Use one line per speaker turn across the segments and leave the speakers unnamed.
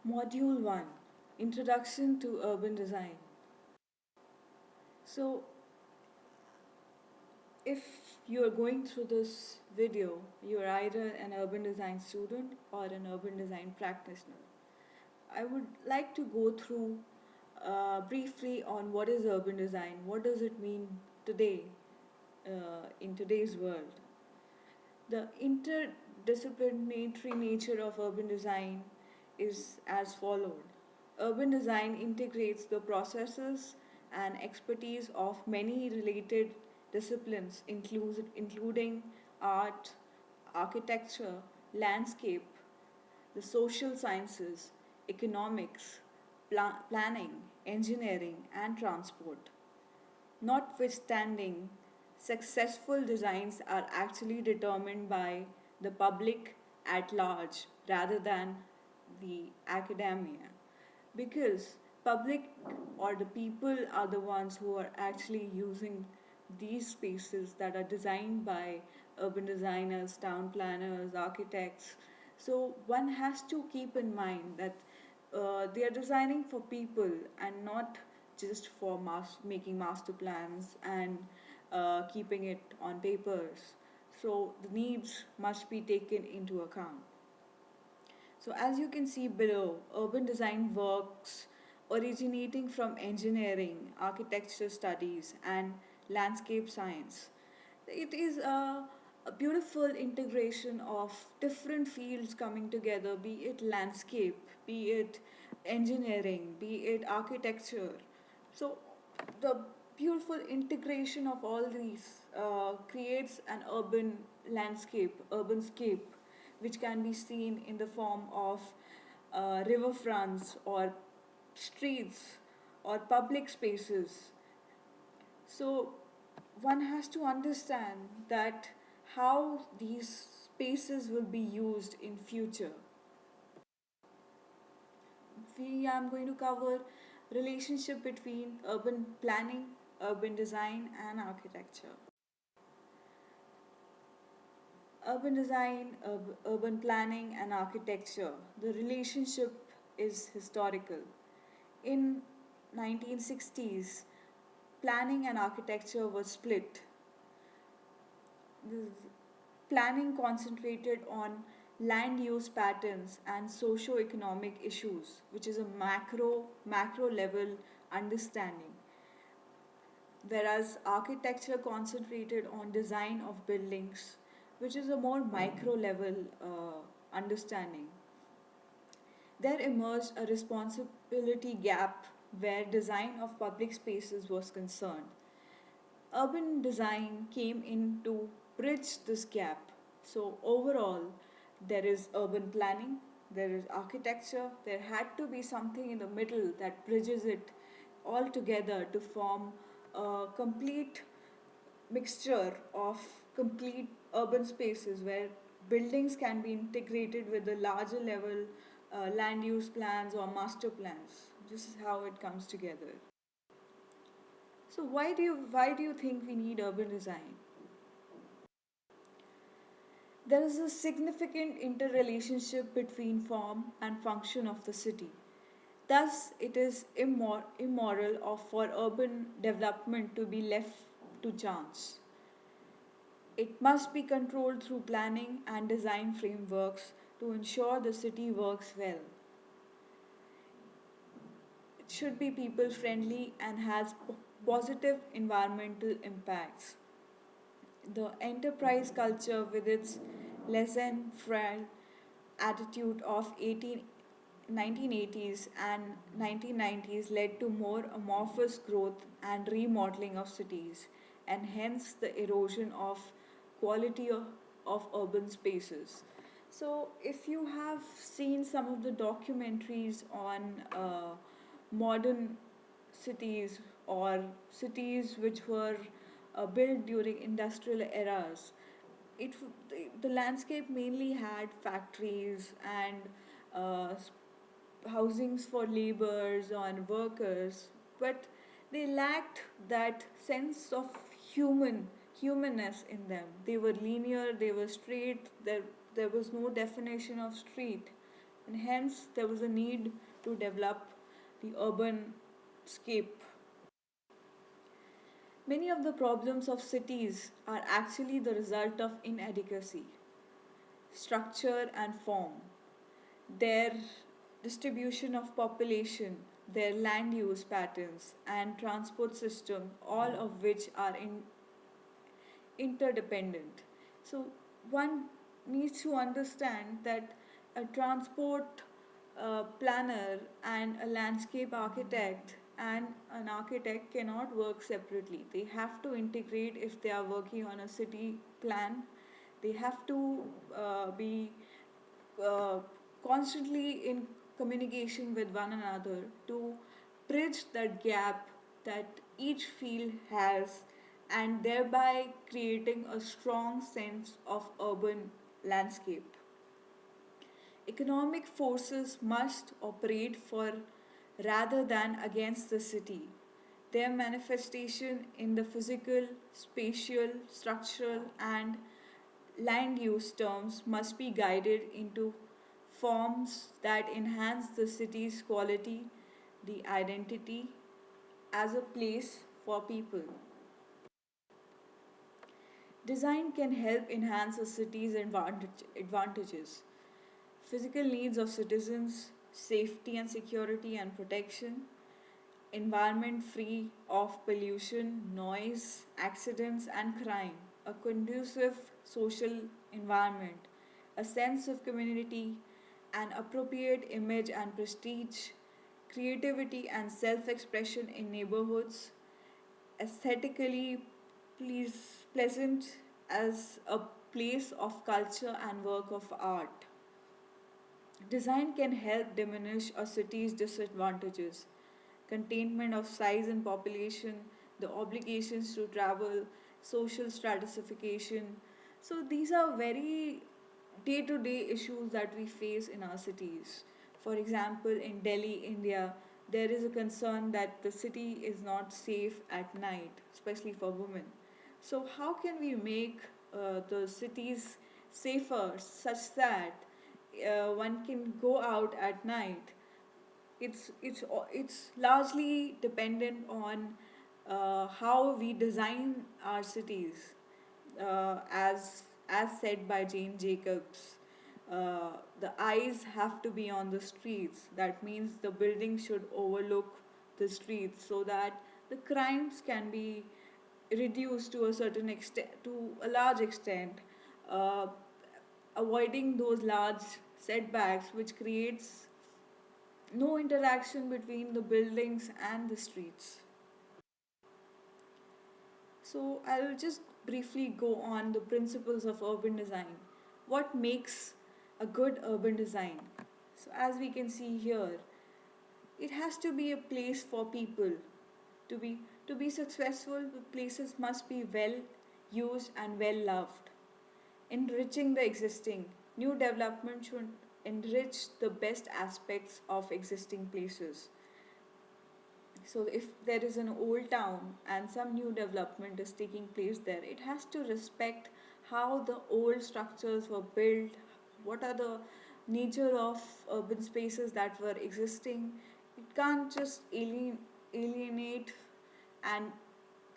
Module 1, Introduction to Urban Design. So, if you are going through this video, you are either an urban design student or an urban design practitioner. I would like to go through briefly on what is urban design, what does it mean today in today's world. The interdisciplinary nature of urban design is as followed. Urban design integrates the processes and expertise of many related disciplines, including art, architecture, landscape, the social sciences, economics, planning, engineering, and transport. Notwithstanding, successful designs are actually determined by the public at large rather than the academia, because public or the people are the ones who are actually using these spaces that are designed by urban designers, town planners, architects. So one has to keep in mind that they are designing for people and not just for making master plans and keeping it on papers. So the needs must be taken into account. So, as you can see below, urban design works originating from engineering, architecture studies, and landscape science. It is a beautiful integration of different fields coming together, be it landscape, be it engineering, be it architecture. So, the beautiful integration of all these creates an urban landscape, urban scape, which can be seen in the form of riverfronts or streets or public spaces. So one has to understand that how these spaces will be used in future. We am going to cover relationship between urban planning, urban design, and architecture. Urban design, urban planning, and architecture. The relationship is historical. In 1960s, planning and architecture were split. The planning concentrated on land use patterns and socio-economic issues, which is a macro level understanding, whereas architecture concentrated on design of buildings, which is a more micro level understanding. There emerged a responsibility gap where design of public spaces was concerned. Urban design came in to bridge this gap. So, overall, there is urban planning, there is architecture, there had to be something in the middle that bridges it all together to form a complete mixture of complete urban spaces where buildings can be integrated with the larger level land use plans or master plans. This is how it comes together. So why do you think we need urban design? There is a significant interrelationship between form and function of the city. Thus, it is immoral for urban development to be left to chance. It must be controlled through planning and design frameworks to ensure the city works well. It should be people friendly and has positive environmental impacts. The enterprise culture, with its laissez-faire attitude of 1980s and 1990s, led to more amorphous growth and remodeling of cities, and hence the erosion of quality of urban spaces. So, if you have seen some of the documentaries on modern cities or cities which were built during industrial eras, the landscape mainly had factories and uh, housings for laborers and workers, but they lacked that sense of humanness in them. They were linear, they were straight, there was no definition of street. and hence there was a need to develop the urban scape. Many of the problems of cities are actually the result of inadequacy, structure, and form. Their distribution of population, their land use patterns, and transport system, all of which are interdependent. So, one needs to understand that a transport planner and a landscape architect and an architect cannot work separately. They have to integrate if they are working on a city plan. They have to be uh, constantly in communication with one another to bridge that gap that each field has, and thereby creating a strong sense of urban landscape. Economic forces must operate for rather than against the city. Their manifestation in the physical, spatial, structural, and land use terms must be guided into forms that enhance the city's quality, the identity as a place for people. Design can help enhance a city's advantages. Physical needs of citizens, safety and security and protection, environment free of pollution, noise, accidents, and crime, a conducive social environment, a sense of community, an appropriate image and prestige, creativity and self expression in neighborhoods, aesthetically pleasant as a place of culture and work of art. Design can help diminish a city's disadvantages, containment of size and population, the obligations to travel, social stratification. So, these are very day to day issues that we face in our cities. For example, in Delhi, India, there is a concern that the city is not safe at night, especially for women. So, how can we make the cities safer such that one can go out at night? It's largely dependent on how we design our cities, as said by Jane Jacobs. The eyes have to be on the streets. That means the building should overlook the streets so that the crimes can be reduced to a certain extent, to a large extent, uh, avoiding those large setbacks, which creates no interaction between the buildings and the streets. So, I'll just briefly go on the principles of urban design. What makes a good urban design? So, as we can see here, it has to be a place for people. To be to be successful, the places must be well used and well loved. Enriching the existing. New development should enrich the best aspects of existing places. So, if there is an old town and some new development is taking place there, it has to respect how the old structures were built, what are the nature of urban spaces that were existing. It can't just alienate and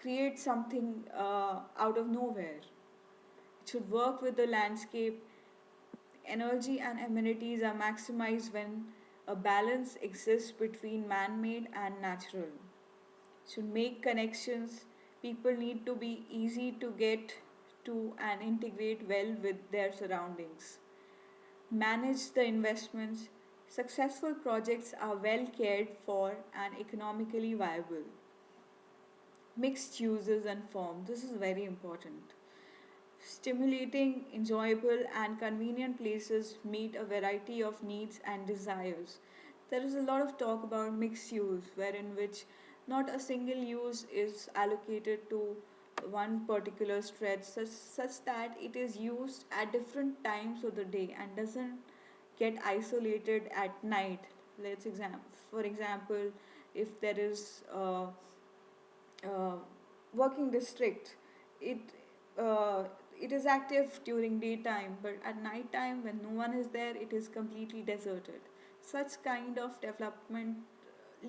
create something out of nowhere. It should work with the landscape. Energy and amenities are maximized when a balance exists between man made and natural. To make connections, people need to be easy to get to and integrate well with their surroundings. Manage the investments. Successful projects are well cared for and economically viable. Mixed uses and form. This is very important. Stimulating, enjoyable, and convenient places meet a variety of needs and desires. There is a lot of talk about mixed use, wherein which not a single use is allocated to one particular stretch, such that it is used at different times of the day and doesn't get isolated at night. For example, if there is uh, working district, it uh, it is active during daytime, but at night time when no one is there, it is completely deserted. Such kind of development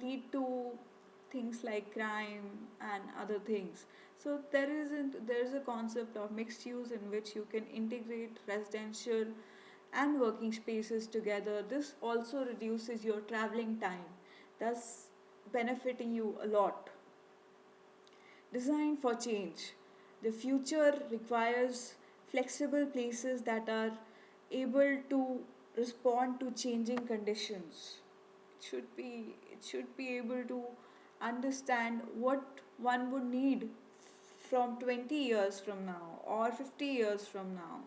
lead to things like crime and other things. So there is a concept of mixed use in which you can integrate residential and working spaces together. This also reduces your traveling time, thus benefiting you a lot. Design for change. The future requires flexible places that are able to respond to changing conditions. It should be able to understand what one would need from 20 years from now or 50 years from now.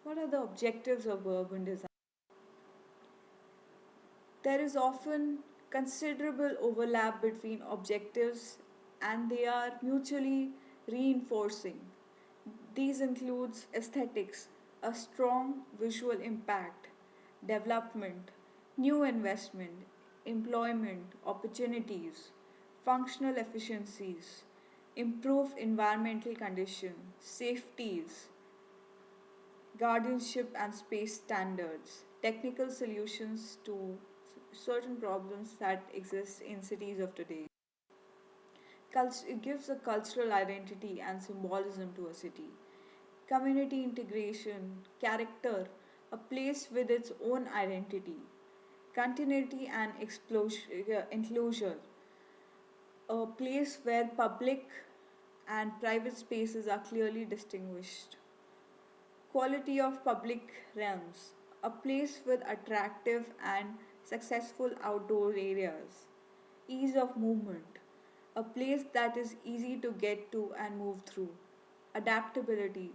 What are the objectives of urban design? There is often considerable overlap between objectives and they are mutually reinforcing. These includes aesthetics, a strong visual impact, development, new investment, employment opportunities, functional efficiencies, improved environmental conditions, safeties, guardianship and space standards, technical solutions to certain problems that exist in cities of today. It gives a cultural identity and symbolism to a city. Community integration, character, a place with its own identity, continuity and enclosure, a place where public and private spaces are clearly distinguished. Quality of public realms, a place with attractive and successful outdoor areas. Ease of movement, a place that is easy to get to and move through. Adaptability,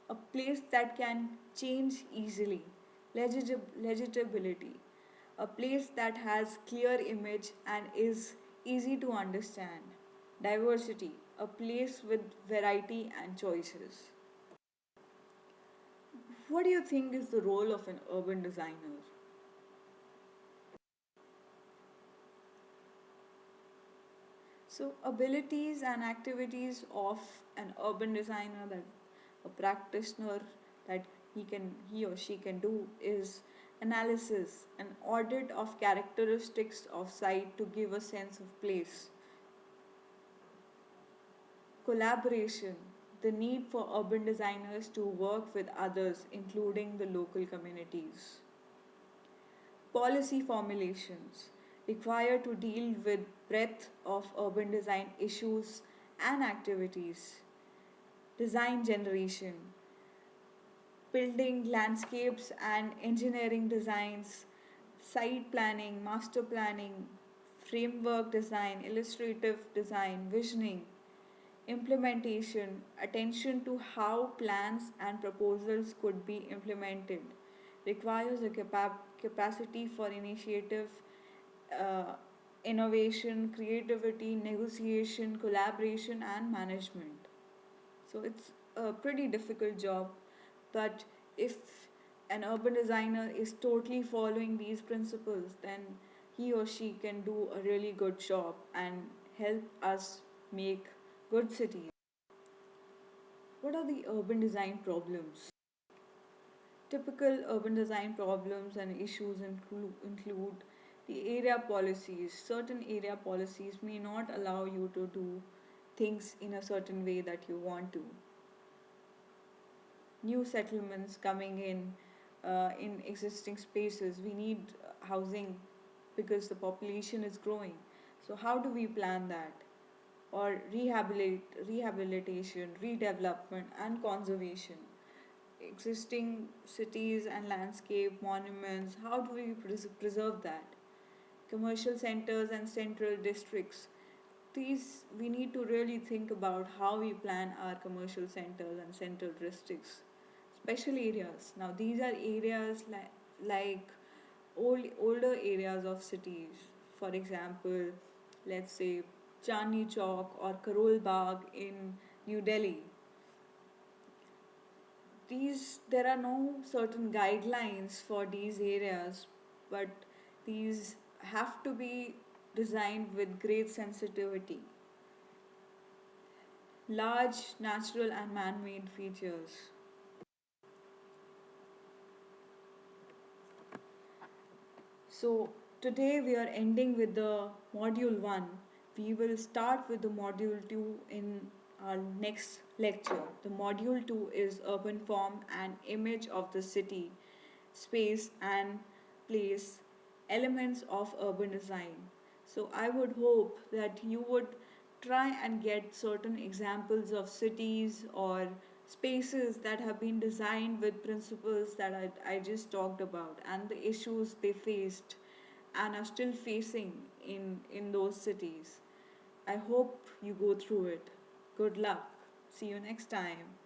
a place that can change easily. Legibility, a place that has clear image and is easy to understand. Diversity, a place with variety and choices. What do you think is the role of an urban designer? So, abilities and activities of an urban designer that a practitioner that he or she can do is analysis, an audit of characteristics of site to give a sense of place. Collaboration, the need for urban designers to work with others, including the local communities. Policy formulations, required to deal with breadth of urban design issues and activities. Design generation, building landscapes and engineering designs, site planning, master planning, framework design, illustrative design, visioning, implementation, attention to how plans and proposals could be implemented, requires a capacity for initiative, uh, innovation, creativity, negotiation, collaboration, and management. So it's a pretty difficult job, but if an urban designer is totally following these principles, then he or she can do a really good job and help us make good cities. What are the urban design problems? Typical urban design problems and issues include the area policies. Certain area policies may not allow you to do things in a certain way that you want to. New settlements coming in existing spaces. We need housing because the population is growing. So how do we plan that? Or rehabilitation, redevelopment, and conservation. Existing cities and landscape monuments. How do we preserve that? Commercial centers and central districts. These we need to really think about how we plan our commercial centers and central districts, special areas. Now these are areas like older areas of cities. For example, let's say Chandni Chowk or Karol Bagh in New Delhi. These there are no certain guidelines for these areas, but these have to be designed with great sensitivity. large natural and man made features. So, today we are ending with the module 1. We will start with the module 2 in our next lecture. The module 2 is urban form and image of the city, space and place, elements of urban design. So, I would hope that you would try and get certain examples of cities or spaces that have been designed with principles that I just talked about and the issues they faced and are still facing in those cities. I hope you go through it. Good luck. See you next time.